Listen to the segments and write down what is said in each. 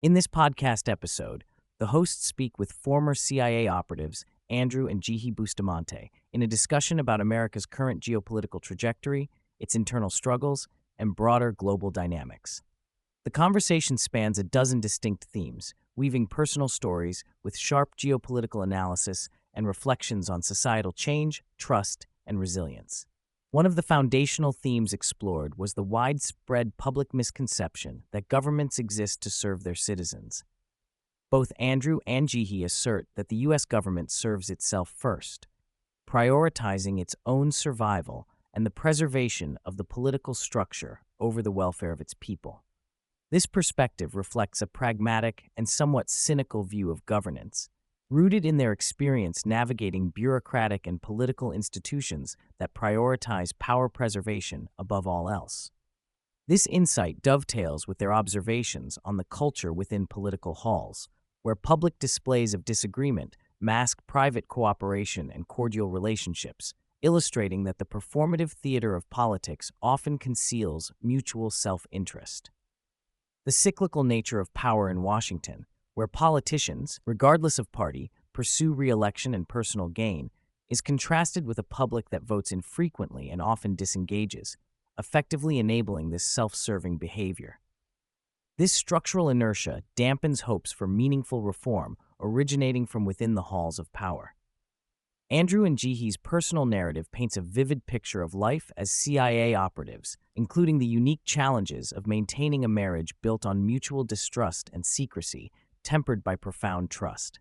In this podcast episode, the hosts speak with former CIA operatives Andrew and Jihi Bustamante in a discussion about America's current geopolitical trajectory, its internal struggles, and broader global dynamics. The conversation spans a dozen distinct themes, weaving personal stories with sharp geopolitical analysis and reflections on societal change, trust, and resilience. One of the foundational themes explored was the widespread public misconception that governments exist to serve their citizens. Both Andrew and Jihi assert that the U.S. government serves itself first, prioritizing its own survival and the preservation of the political structure over the welfare of its people. This perspective reflects a pragmatic and somewhat cynical view of governance, rooted in their experience navigating bureaucratic and political institutions that prioritize power preservation above all else. This insight dovetails with their observations on the culture within political halls, where public displays of disagreement mask private cooperation and cordial relationships, illustrating that the performative theater of politics often conceals mutual self-interest. The cyclical nature of power in Washington, where politicians, regardless of party, pursue re-election and personal gain, is contrasted with a public that votes infrequently and often disengages, effectively enabling this self-serving behavior. This structural inertia dampens hopes for meaningful reform originating from within the halls of power. Andrew and Jihi's personal narrative paints a vivid picture of life as CIA operatives, including the unique challenges of maintaining a marriage built on mutual distrust and secrecy, tempered by profound trust.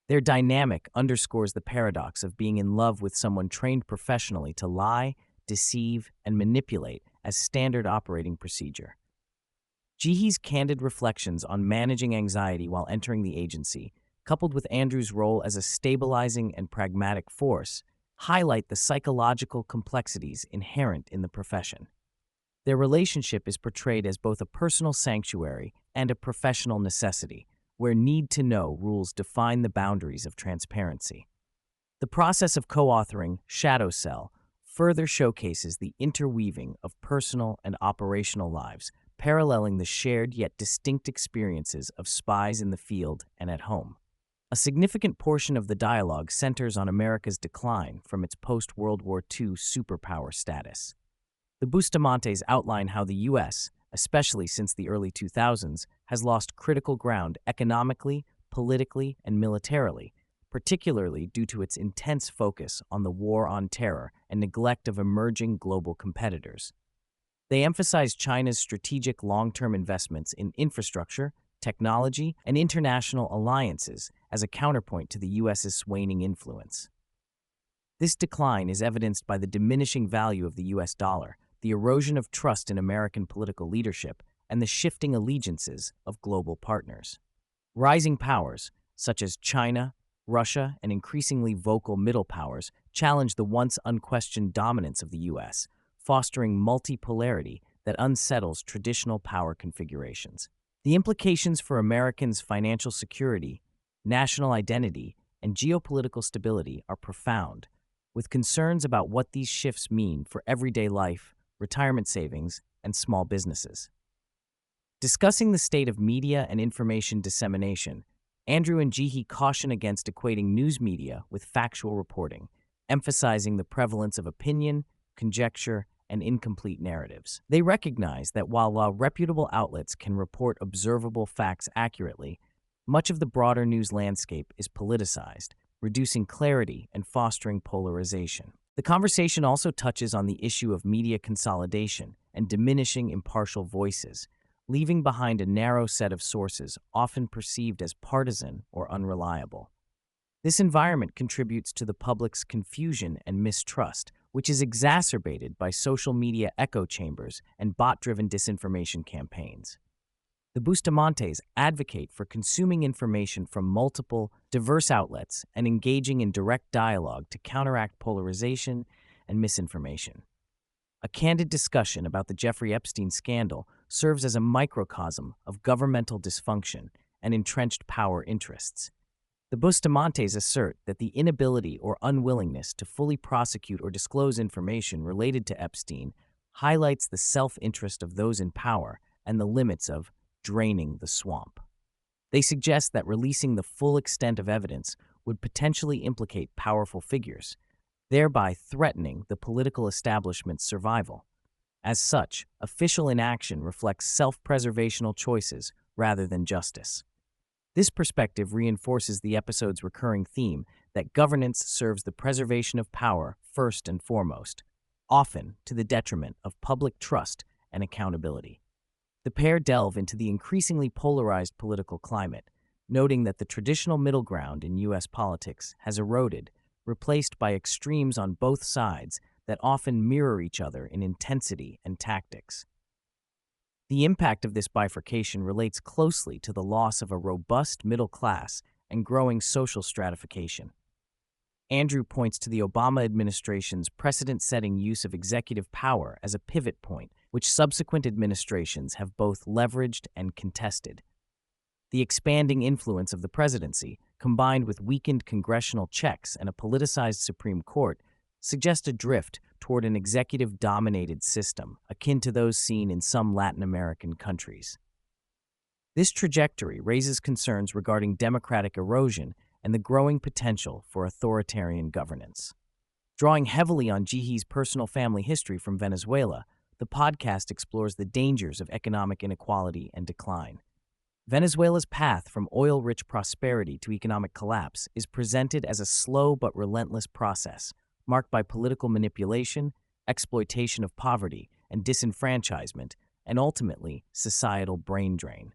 Their dynamic underscores the paradox of being in love with someone trained professionally to lie, deceive, and manipulate as standard operating procedure. Jihi's candid reflections on managing anxiety while entering the agency, coupled with Andrew's role as a stabilizing and pragmatic force, highlight the psychological complexities inherent in the profession. Their relationship is portrayed as both a personal sanctuary and a professional necessity, where need-to-know rules define the boundaries of transparency. The process of co-authoring Shadow Cell further showcases the interweaving of personal and operational lives, paralleling the shared yet distinct experiences of spies in the field and at home. A significant portion of the dialogue centers on America's decline from its post-World War II superpower status. The Bustamantes outline how the U.S., especially since the early 2000s, has lost critical ground economically, politically, and militarily, particularly due to its intense focus on the war on terror and neglect of emerging global competitors. They emphasize China's strategic long-term investments in infrastructure, technology, and international alliances as a counterpoint to the U.S.'s waning influence. This decline is evidenced by the diminishing value of the U.S. dollar, the erosion of trust in American political leadership, and the shifting allegiances of global partners. Rising powers, such as China, Russia, and increasingly vocal middle powers, challenge the once unquestioned dominance of the U.S., fostering multipolarity that unsettles traditional power configurations. The implications for Americans' financial security, national identity, and geopolitical stability are profound, with concerns about what these shifts mean for everyday life, retirement savings, and small businesses. Discussing the state of media and information dissemination, Andrew and Jihi caution against equating news media with factual reporting, emphasizing the prevalence of opinion, conjecture, and incomplete narratives. They recognize that while reputable outlets can report observable facts accurately, much of the broader news landscape is politicized, reducing clarity and fostering polarization. The conversation also touches on the issue of media consolidation and diminishing impartial voices, leaving behind a narrow set of sources often perceived as partisan or unreliable. This environment contributes to the public's confusion and mistrust, which is exacerbated by social media echo chambers and bot-driven disinformation campaigns. The Bustamantes advocate for consuming information from multiple, diverse outlets and engaging in direct dialogue to counteract polarization and misinformation. A candid discussion about the Jeffrey Epstein scandal serves as a microcosm of governmental dysfunction and entrenched power interests. The Bustamantes assert that the inability or unwillingness to fully prosecute or disclose information related to Epstein highlights the self-interest of those in power and the limits of draining the swamp. They suggest that releasing the full extent of evidence would potentially implicate powerful figures, thereby threatening the political establishment's survival. As such, official inaction reflects self-preservational choices rather than justice. This perspective reinforces the episode's recurring theme that governance serves the preservation of power first and foremost, often to the detriment of public trust and accountability. The pair delve into the increasingly polarized political climate, noting that the traditional middle ground in U.S. politics has eroded, replaced by extremes on both sides that often mirror each other in intensity and tactics. The impact of this bifurcation relates closely to the loss of a robust middle class and growing social stratification. Andrew points to the Obama administration's precedent-setting use of executive power as a pivot point, which subsequent administrations have both leveraged and contested. The expanding influence of the presidency, combined with weakened congressional checks and a politicized Supreme Court, suggest a drift toward an executive-dominated system, akin to those seen in some Latin American countries. This trajectory raises concerns regarding democratic erosion and the growing potential for authoritarian governance. Drawing heavily on Jihi's personal family history from Venezuela, the podcast explores the dangers of economic inequality and decline. Venezuela's path from oil-rich prosperity to economic collapse is presented as a slow but relentless process, marked by political manipulation, exploitation of poverty, and disenfranchisement, and ultimately societal brain drain.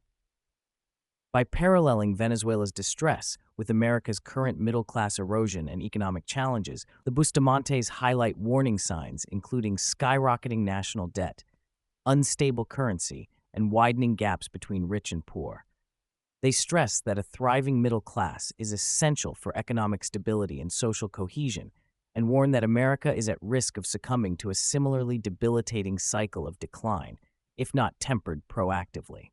By paralleling Venezuela's distress with America's current middle-class erosion and economic challenges, the Bustamantes highlight warning signs including skyrocketing national debt, unstable currency, and widening gaps between rich and poor. They stress that a thriving middle class is essential for economic stability and social cohesion, and warn that America is at risk of succumbing to a similarly debilitating cycle of decline, if not tempered proactively.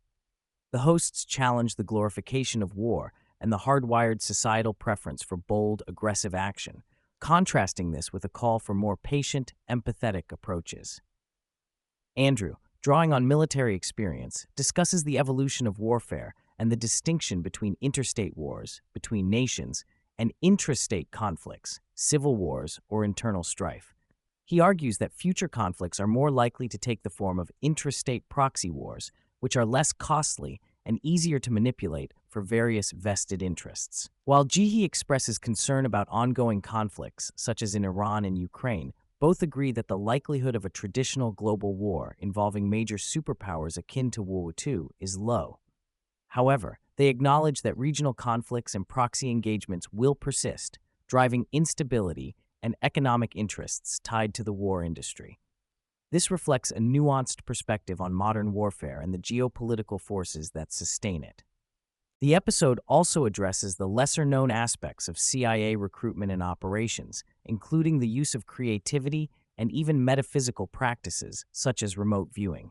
The hosts challenge the glorification of war and the hardwired societal preference for bold, aggressive action, contrasting this with a call for more patient, empathetic approaches. Andrew, drawing on military experience, discusses the evolution of warfare and the distinction between interstate wars, between nations, and intrastate conflicts, civil wars, or internal strife. He argues that future conflicts are more likely to take the form of intrastate proxy wars, which are less costly and easier to manipulate for various vested interests. While Jihi expresses concern about ongoing conflicts, such as in Iran and Ukraine, both agree that the likelihood of a traditional global war involving major superpowers akin to World War II is low. However, they acknowledge that regional conflicts and proxy engagements will persist, driving instability and economic interests tied to the war industry. This reflects a nuanced perspective on modern warfare and the geopolitical forces that sustain it. The episode also addresses the lesser-known aspects of CIA recruitment and operations, including the use of creativity and even metaphysical practices, such as remote viewing.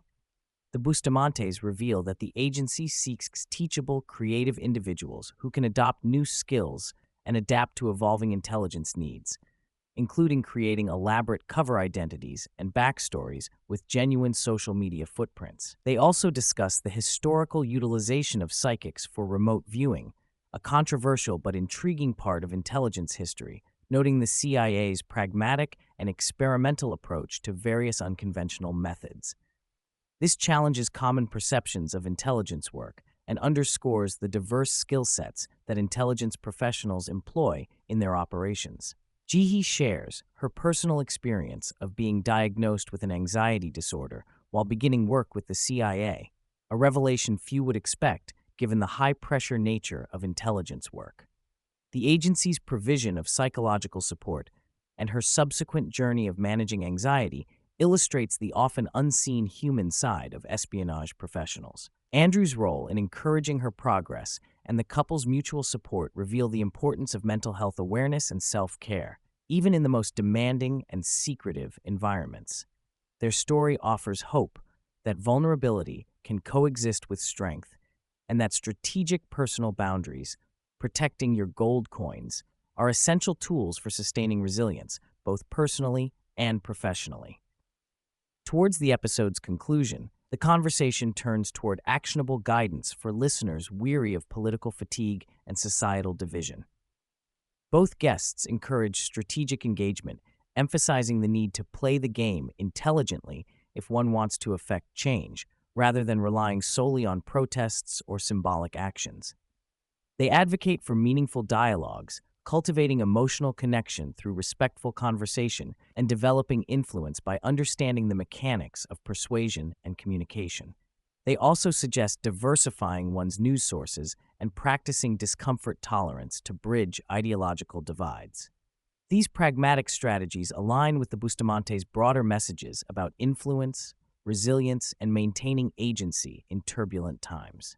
The Bustamantes reveal that the agency seeks teachable, creative individuals who can adopt new skills and adapt to evolving intelligence needs, including creating elaborate cover identities and backstories with genuine social media footprints. They also discuss the historical utilization of psychics for remote viewing, a controversial but intriguing part of intelligence history, noting the CIA's pragmatic and experimental approach to various unconventional methods. This challenges common perceptions of intelligence work and underscores the diverse skill sets that intelligence professionals employ in their operations. Jihi shares her personal experience of being diagnosed with an anxiety disorder while beginning work with the CIA, a revelation few would expect given the high-pressure nature of intelligence work. The agency's provision of psychological support and her subsequent journey of managing anxiety illustrates the often unseen human side of espionage professionals. Andrew's role in encouraging her progress and the couple's mutual support reveal the importance of mental health awareness and self-care, even in the most demanding and secretive environments. Their story offers hope that vulnerability can coexist with strength, and that strategic personal boundaries, protecting your gold coins, are essential tools for sustaining resilience, both personally and professionally. Towards the episode's conclusion, The conversation turns toward actionable guidance for listeners weary of political fatigue and societal division. Both guests encourage strategic engagement, emphasizing the need to play the game intelligently if one wants to effect change, rather than relying solely on protests or symbolic actions. They advocate for meaningful dialogues, cultivating emotional connection through respectful conversation and developing influence by understanding the mechanics of persuasion and communication. They also suggest diversifying one's news sources and practicing discomfort tolerance to bridge ideological divides. These pragmatic strategies align with the Bustamantes' broader messages about influence, resilience, and maintaining agency in turbulent times.